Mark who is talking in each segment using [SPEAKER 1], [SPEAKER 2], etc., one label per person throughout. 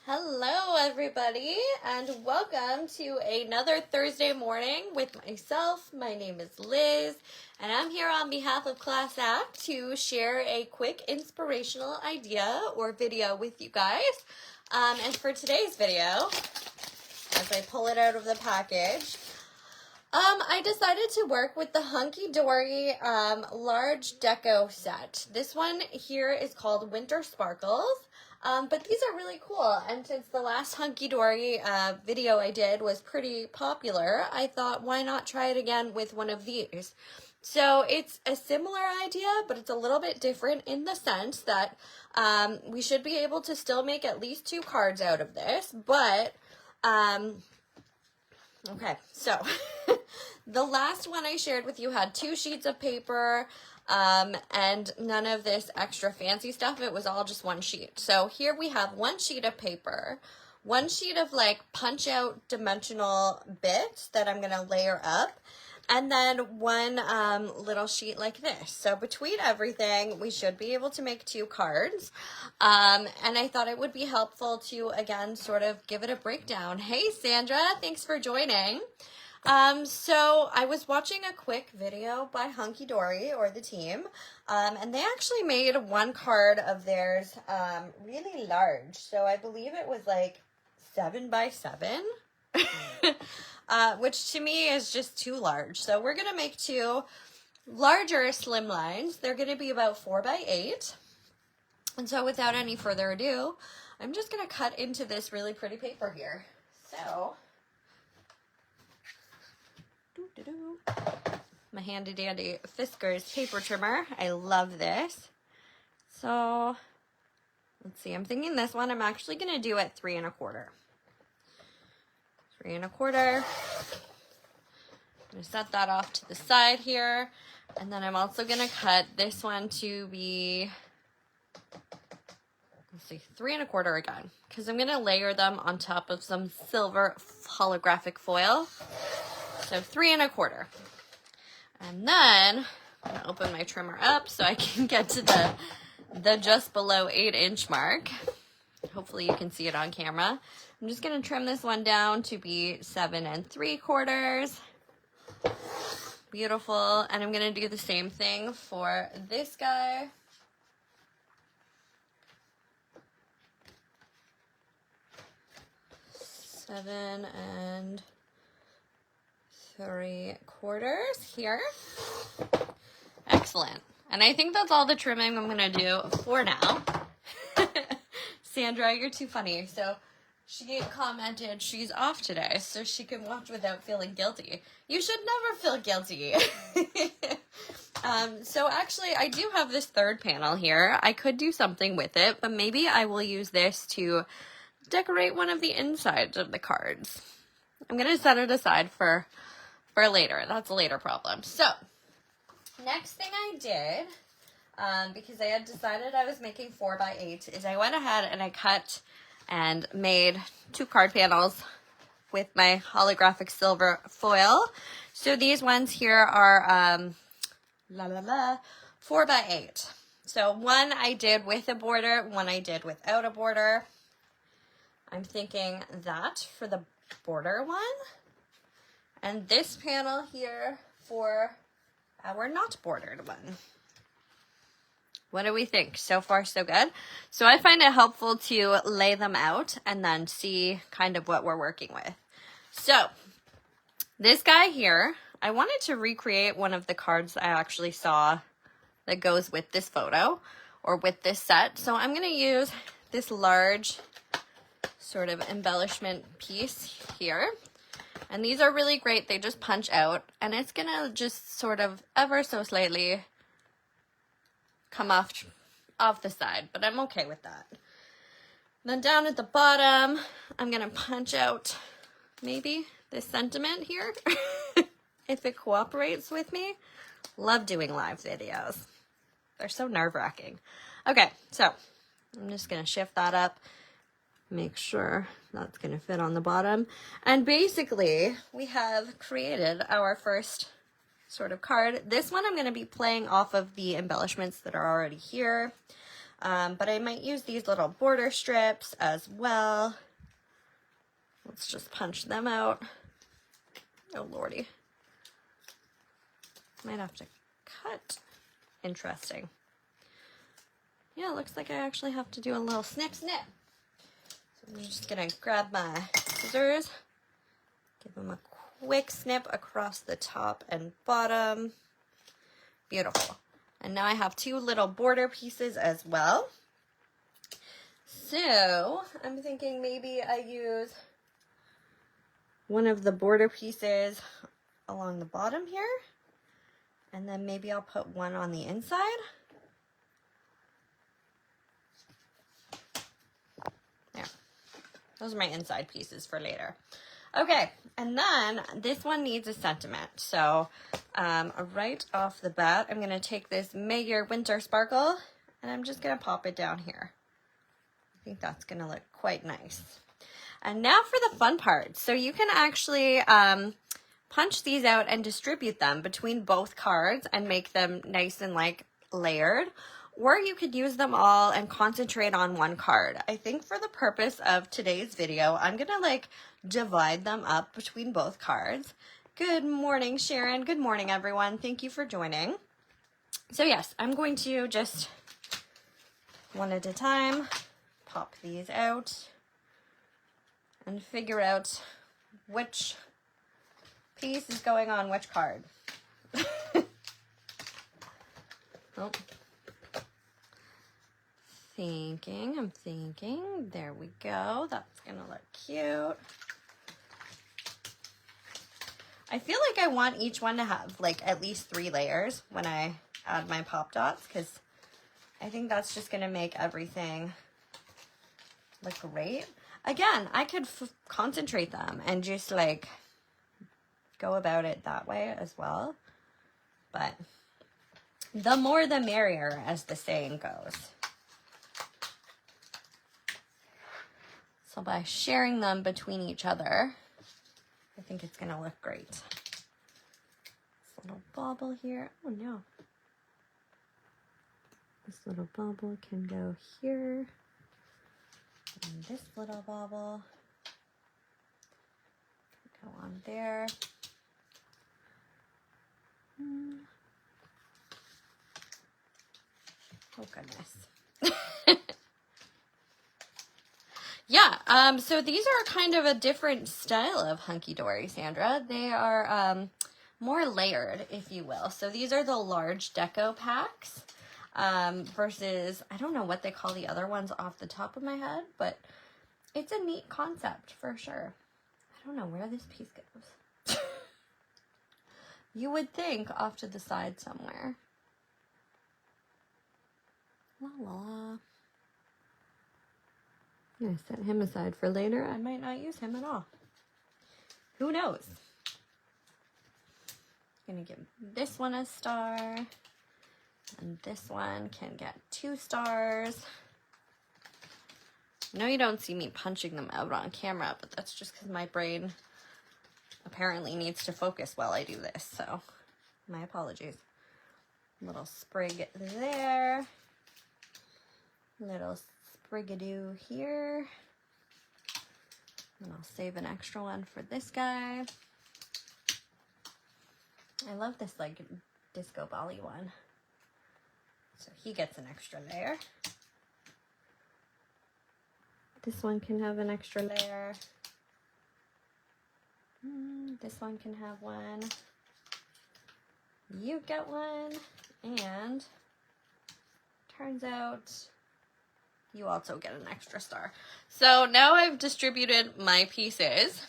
[SPEAKER 1] Hello everybody and welcome to another Thursday morning with myself. My name is Liz and I'm here on behalf of Class Act to share a quick inspirational idea or video with you guys. And for today's video, as I pull it out of the package, I decided to work with the Hunky Dory Large Deco set. This one here is called Winter Sparkles. But these are really cool, and since the last Hunky Dory video I did was pretty popular, I thought why not try it again with one of these. So it's a similar idea, but it's a little bit different in the sense that we should be able to still make at least 2 cards out of this, but okay, so the last one I shared with you had 2 sheets of paper, and none of this extra fancy stuff. It was all just 1 sheet. So here we have 1 sheet of paper, 1 sheet of like punch out dimensional bits that I'm going to layer up, and then 1 little sheet like this. So between everything, we should be able to make 2 cards. And I thought it would be helpful to, again, sort of give it a breakdown. Hey, Sandra, thanks for joining. So I was watching a quick video by Hunky Dory or the team, and they actually made 1 card of theirs, really large. So I believe it was like 7 by 7, which to me is just too large. So we're going to make 2 larger slim lines. They're going to be about 4 by 8. And so without any further ado, I'm just going to cut into this really pretty paper here. So my handy dandy Fiskars paper trimmer. I love this. So let's see, I'm thinking this one I'm actually going to do at 3 1/4. 3 1/4. I'm going to set that off to the side here. And then I'm also going to cut this one to be, let's see, 3 1/4 again, because I'm going to layer them on top of some silver holographic foil. So 3 1/4. And then I'm going to open my trimmer up so I can get to the just below 8-inch mark. Hopefully you can see it on camera. I'm just going to trim this one down to be 7 3/4. Beautiful. And I'm going to do the same thing for this guy. Seven 3/4 here. Excellent. And I think that's all the trimming I'm going to do for now. Sandra, you're too funny. So she commented she's off today so she can watch without feeling guilty. You should never feel guilty. So actually I do have this 3rd panel here. I could do something with it, but maybe I will use this to decorate one of the insides of the cards. I'm going to set it aside for later. That's a later problem. So next thing I did, because I had decided I was making 4 by 8, is I went ahead and I cut and made 2 card panels with my holographic silver foil. So these ones here are 4 by 8. So one I did with a border, one I did without a border. I'm thinking that for the border one. And this panel here for our not bordered one. What do we think? So far, so good. So I find it helpful to lay them out and then see kind of what we're working with. So this guy here, I wanted to recreate one of the cards I actually saw that goes with this photo or with this set. So I'm going to use this large sort of embellishment piece here. And these are really great. They just punch out, and it's going to just sort of ever so slightly come off the side, but I'm okay with that. Then down at the bottom, I'm going to punch out maybe this sentiment here, if it cooperates with me. Love doing live videos. They're so nerve-wracking. Okay, so I'm just going to shift that up. Make sure that's going to fit on the bottom. And basically, we have created our first sort of card. This one I'm going to be playing off of the embellishments that are already here. But I might use these little border strips as well. Let's just punch them out. Oh, Lordy. Might have to cut. Interesting. Yeah, it looks like I actually have to do a little snip. So I'm just gonna grab my scissors, give them a quick snip across the top and bottom. Beautiful. And now I have 2 little border pieces as well. So I'm thinking maybe I use one of the border pieces along the bottom here, and then maybe I'll put one on the inside. There. Those are my inside pieces for later. Okay, and then this one needs a sentiment. So right off the bat, I'm going to take this May Your Winter Sparkle, and I'm just going to pop it down here. I think that's going to look quite nice. And now for the fun part. So you can actually punch these out and distribute them between both cards and make them nice and like layered. Or you could use them all and concentrate on one card. I think for the purpose of today's video, I'm going to like divide them up between both cards. Good morning, Sharon. Good morning, everyone. Thank you for joining. So yes, I'm going to just one at a time pop these out and figure out which piece is going on which card. Oh. I'm thinking. There we go. That's gonna look cute. I feel like I want each one to have like at least 3 layers when I add my pop dots, because I think that's just gonna make everything look great. Again, I could concentrate them and just like go about it that way as well. But the more the merrier, as the saying goes. So by sharing them between each other, I think it's going to look great. This little bauble here. Oh no. This little bauble can go here. And this little bauble can go on there. Oh goodness. Yeah, so these are kind of a different style of Hunky Dory, Sandra. They are more layered, if you will. So these are the large deco packs versus, I don't know what they call the other ones off the top of my head, but it's a neat concept for sure. I don't know where this piece goes. You would think off to the side somewhere. La la. I'm going to set him aside for later. I might not use him at all. Who knows? I'm going to give this one a star. And this one can get 2 stars. I know you don't see me punching them out on camera, but that's just because my brain apparently needs to focus while I do this. So, my apologies. Little sprig there. Little sprigadoo here. And I'll save an extra one for this guy. I love this like disco bally one. So he gets an extra layer. This one can have an extra layer. This one can have one. You get one. And turns out you also get an extra star. So now I've distributed my pieces.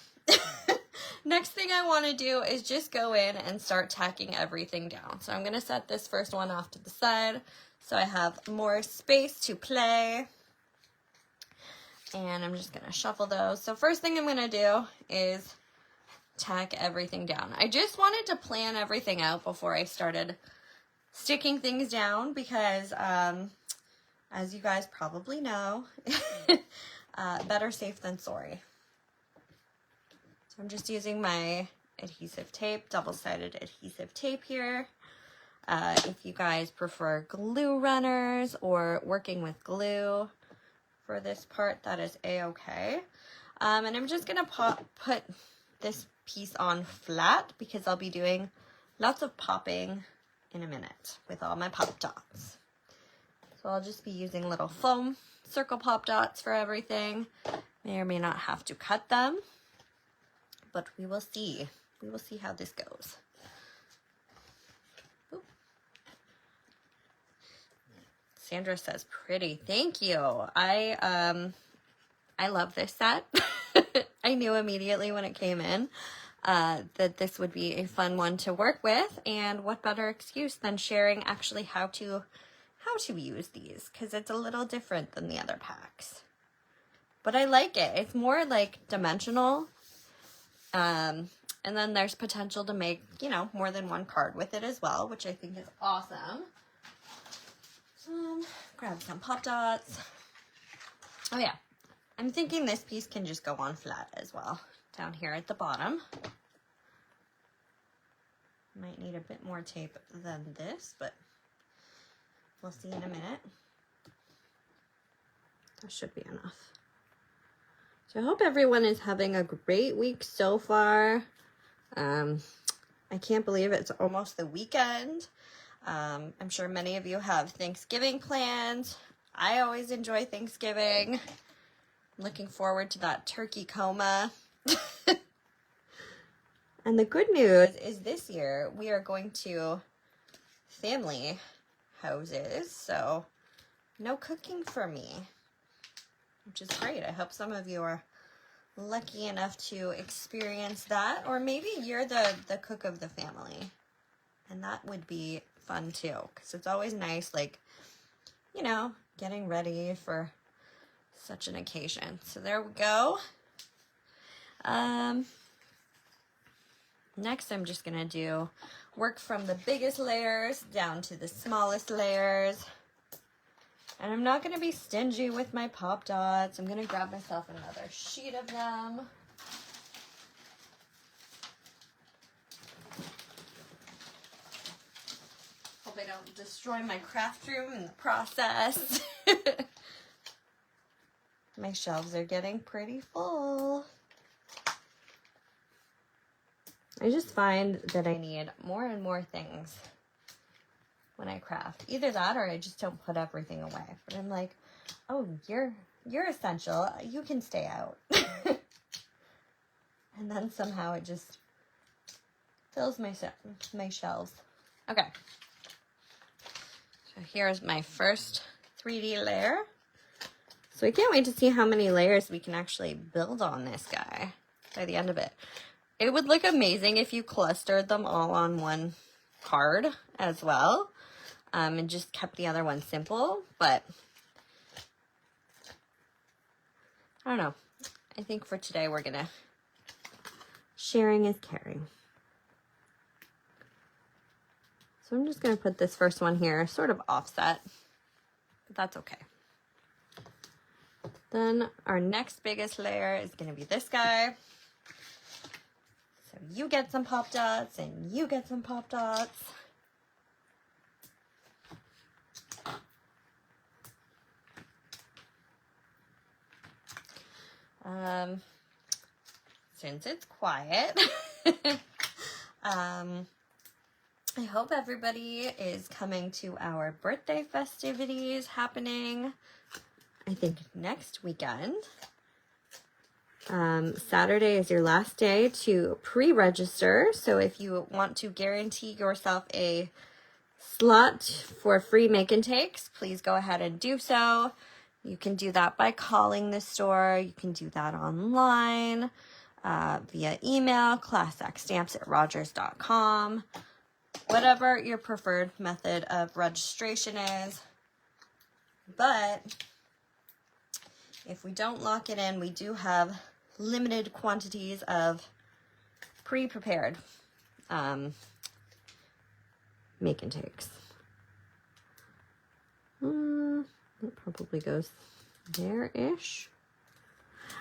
[SPEAKER 1] Next thing I want to do is just go in and start tacking everything down. So I'm going to set this first one off to the side so I have more space to play. And I'm just going to shuffle those. So first thing I'm going to do is tack everything down. I just wanted to plan everything out before I started sticking things down because as you guys probably know, better safe than sorry. So I'm just using my adhesive tape, double-sided adhesive tape here. If you guys prefer glue runners or working with glue for this part, that is a-okay. And I'm just gonna put this piece on flat because I'll be doing lots of popping in a minute with all my pop dots. So I'll just be using little foam circle pop dots for everything. May or may not have to cut them, but we will see. We will see how this goes. Oop. Sandra says pretty. Thank you. I love this set. I knew immediately when it came in that this would be a fun one to work with, and what better excuse than sharing actually how to use these, because it's a little different than the other packs. But I like it. It's more like dimensional. And then there's potential to make, you know, more than one card with it as well, which I think is awesome. Grab some pop dots. Oh yeah, I'm thinking this piece can just go on flat as well, down here at the bottom. Might need a bit more tape than this, but we'll see in a minute. That should be enough. So I hope everyone is having a great week so far. I can't believe it's almost the weekend. I'm sure many of you have Thanksgiving plans. I always enjoy Thanksgiving. Looking forward to that turkey coma. And the good news is this year we are going to family houses, so no cooking for me, which is great. I hope some of you are lucky enough to experience that, or maybe you're the cook of the family, and that would be fun too, because it's always nice, like, you know, getting ready for such an occasion. So there we go. Next, I'm just gonna do work from the biggest layers down to the smallest layers. And I'm not gonna be stingy with my pop dots. I'm gonna grab myself another sheet of them. Hope I don't destroy my craft room in the process. My shelves are getting pretty full. I just find that I need more and more things when I craft. Either that or I just don't put everything away. But I'm like, oh, you're essential. You can stay out. And then somehow it just fills my shelves. Okay. So here's my first 3D layer. So I can't wait to see how many layers we can actually build on this guy by the end of it. It would look amazing if you clustered them all on one card as well, and just kept the other one simple, but I don't know. I think for today we're gonna, sharing is caring. So I'm just gonna put this first one here, sort of offset, but that's okay. Then our next biggest layer is gonna be this guy. So you get some pop dots and you get some pop dots. Since it's quiet, I hope everybody is coming to our birthday festivities happening, I think, next weekend. Saturday is your last day to pre-register, so if you want to guarantee yourself a slot for free make and takes, please go ahead and do so. You can do that by calling the store. You can do that online, via email, classactstamps@rogers.com, whatever your preferred method of registration is. But if we don't lock it in, we do have limited quantities of pre-prepared make and takes. It probably goes there-ish.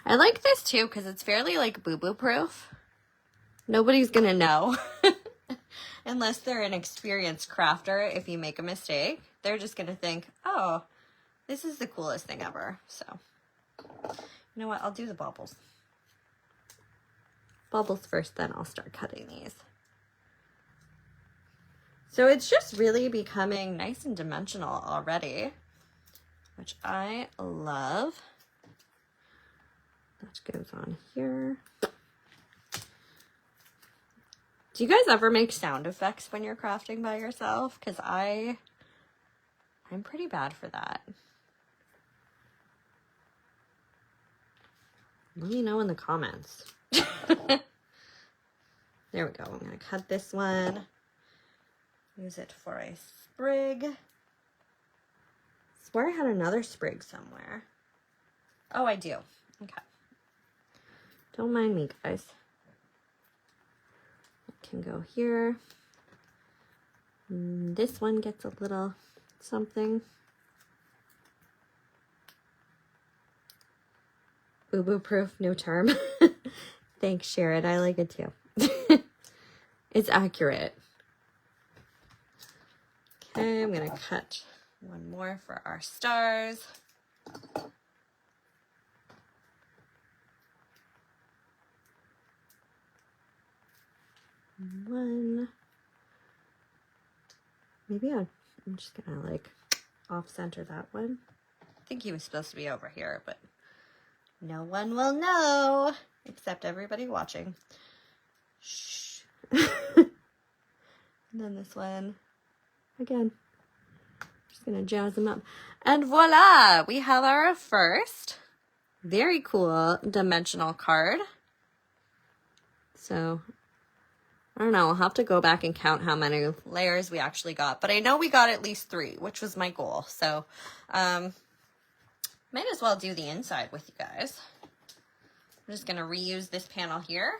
[SPEAKER 1] I like this too because it's fairly like boo-boo proof. Nobody's gonna know. Unless they're an experienced crafter, if you make a mistake, they're just going to think, oh, this is the coolest thing ever. So, you know what? I'll do the bubbles. Bubbles first, then I'll start cutting these. So it's just really becoming nice and dimensional already, which I love. That goes on here. Do you guys ever make sound effects when you're crafting by yourself? Because I'm pretty bad for that. Let me know in the comments. There we go. I'm going to cut this one. Use it for a sprig. I swear I had another sprig somewhere. Oh, I do. Okay. Don't mind me, guys. It can go here. And this one gets a little something. Boo-boo proof, new term. Thanks, Sharon. I like it too. It's accurate. Okay, I'm gonna cut one more for our stars. One. Maybe I'm just gonna like off-center that one. I think he was supposed to be over here, but no one will know except everybody watching. Shh. And then this one, again, just gonna jazz them up. And voila, we have our first very cool dimensional card. So, I don't know, I'll have to go back and count how many layers we actually got. But I know we got at least 3, which was my goal. So, might as well do the inside with you guys. I'm just going to reuse this panel here.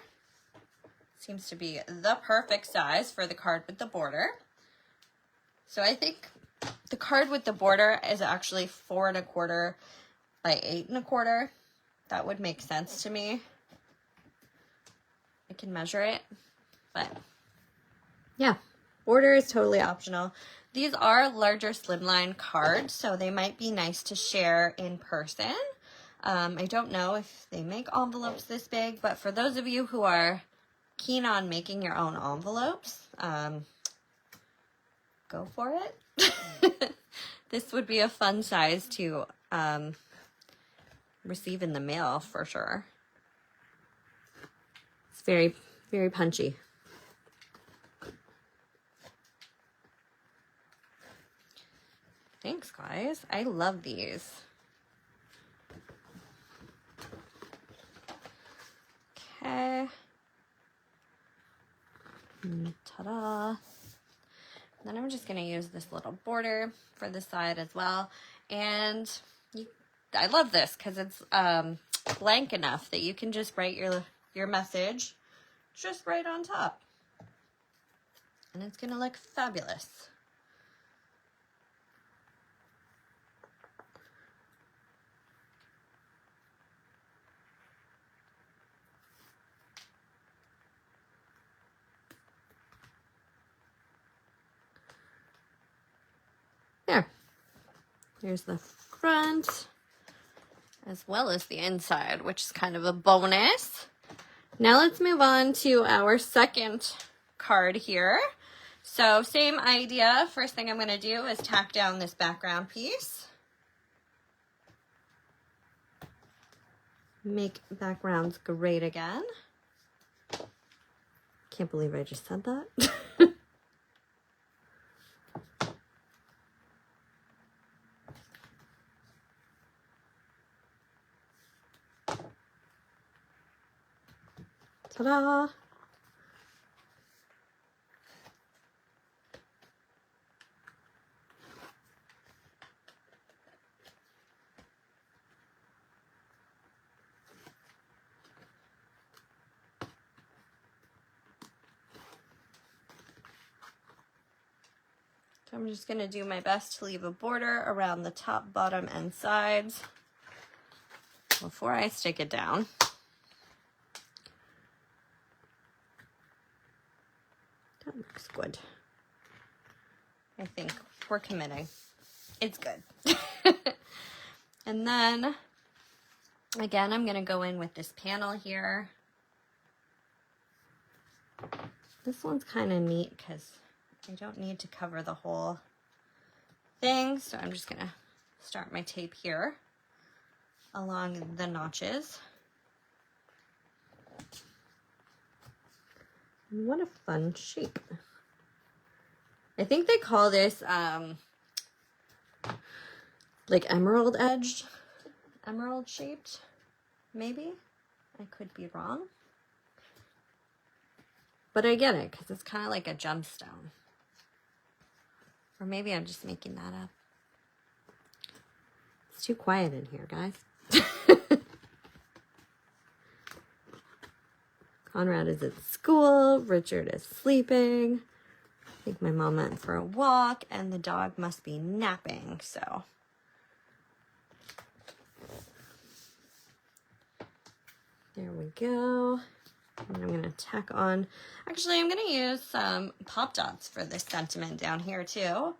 [SPEAKER 1] Seems to be the perfect size for the card with the border. So I think the card with the border is actually 4 1/4 by 8 1/4. That would make sense to me. I can measure it, but yeah, border is totally optional. These are larger slimline cards, so they might be nice to share in person. I don't know if they make envelopes this big, but for those of you who are keen on making your own envelopes, go for it. This would be a fun size to receive in the mail for sure. It's very, very punchy. Thanks, guys. I love these. Okay. Ta-da. Then I'm just going to use this little border for the side as well. And I love this because it's blank enough that you can just write your message just right on top. And it's going to look fabulous. There. Here's the front as well as the inside, which is kind of a bonus. Now let's move on to our second card here. So same idea. First thing I'm going to do is tack down this background piece. Make backgrounds great again. Can't believe I just said that. Ta-da! So I'm just going to do my best to leave a border around the top, bottom, and sides before I stick it down. Don't looks good. I think we're committing. It's good. And then, again, I'm going to go in with this panel here. This one's kind of neat because I don't need to cover the whole thing. So I'm just going to start my tape here along the notches. What a fun shape. I think they call this like emerald edged, emerald shaped, maybe. I could be wrong. But I get it because it's kind of like a gemstone. Or maybe I'm just making that up. It's too quiet in here, guys. Conrad is at school. Richard is sleeping. I think my mom went for a walk and the dog must be napping, so. There we go. And I'm going to tack on, actually I'm going to use some pop dots for this sentiment down here too.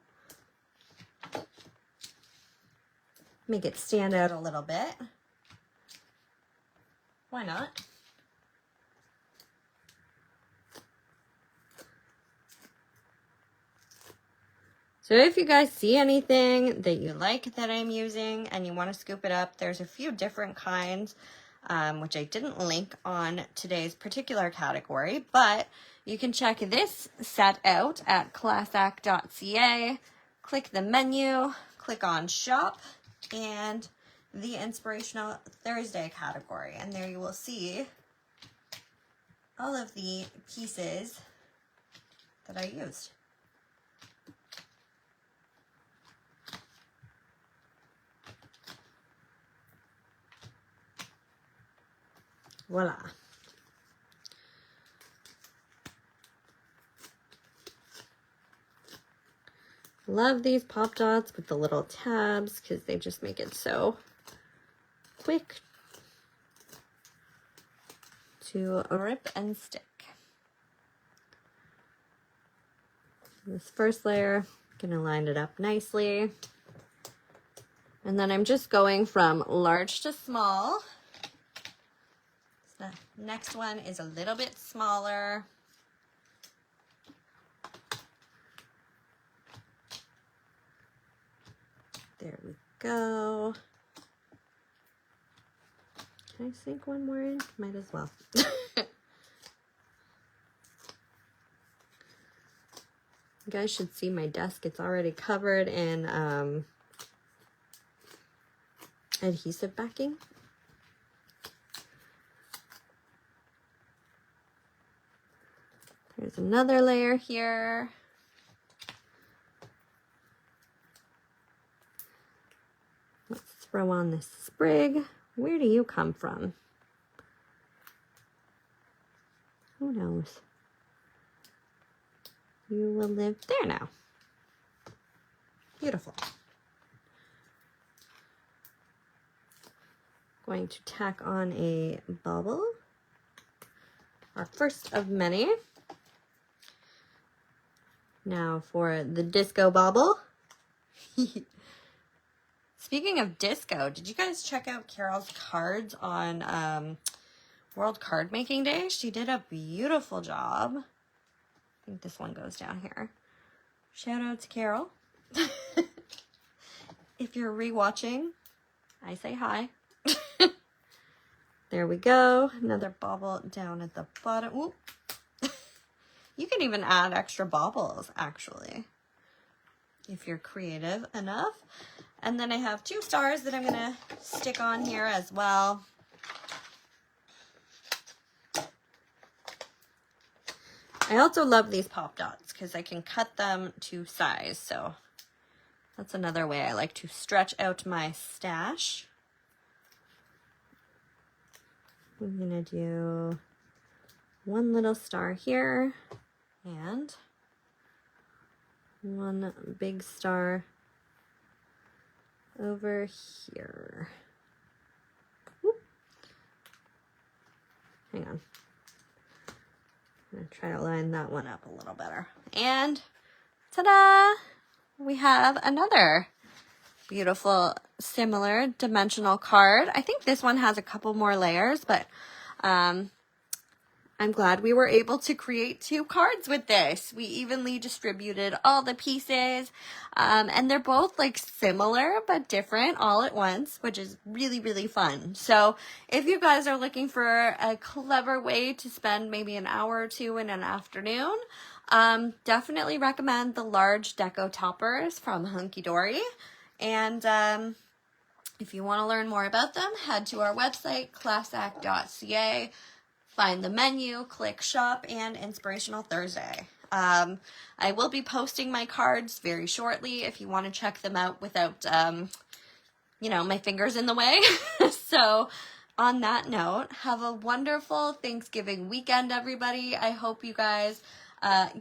[SPEAKER 1] Make it stand out a little bit. Why not? So if you guys see anything that you like that I'm using and you want to scoop it up, there's a few different kinds, which I didn't link on today's particular category, but you can check this set out at classac.ca, click the menu, click on shop, and the Inspirational Thursday category, and there you will see all of the pieces that I used. Voila. Love these pop dots with the little tabs because they just make it so quick to rip and stick. This first layer, gonna line it up nicely. And then I'm just going from large to small. The next one is a little bit smaller. There we go. Can I sink one more in? Might as well. You guys should see my desk. It's already covered in adhesive backing. There's another layer here. Let's throw on this sprig. Where do you come from? Who knows? You will live there now. Beautiful. Going to tack on a bubble. Our first of many. Now for the disco bauble. Speaking of disco, did you guys check out Carol's cards on World Card Making Day? She did a beautiful job. I think this one goes down here. Shout out to Carol. If you're rewatching, I say hi. There we go. Another bauble down at the bottom. Ooh. You can even add extra baubles, actually, if you're creative enough. And then I have 2 stars that I'm going to stick on here as well. I also love these pop dots because I can cut them to size. So that's another way I like to stretch out my stash. I'm going to do 1 little star here. And 1 big star over here. Whoop. Hang on. I'm going to try to line that one up a little better. And ta-da! We have another beautiful, similar dimensional card. I think this one has a couple more layers, but I'm glad we were able to create 2 cards with this. We evenly distributed all the pieces, and they're both like similar but different all at once, which is really, really fun. So if you guys are looking for a clever way to spend maybe an hour or 2 in an afternoon, definitely recommend the large deco toppers from Hunky Dory. And if you want to learn more about them, head to our website, classac.ca. Find the menu, click shop, and Inspirational Thursday. I will be posting my cards very shortly if you want to check them out without, my fingers in the way. So on that note, have a wonderful Thanksgiving weekend, everybody. I hope you guys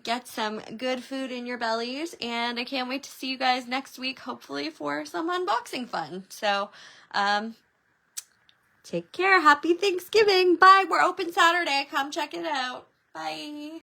[SPEAKER 1] get some good food in your bellies, and I can't wait to see you guys next week, hopefully for some unboxing fun. So, take care. Happy Thanksgiving. Bye. We're open Saturday. Come check it out. Bye.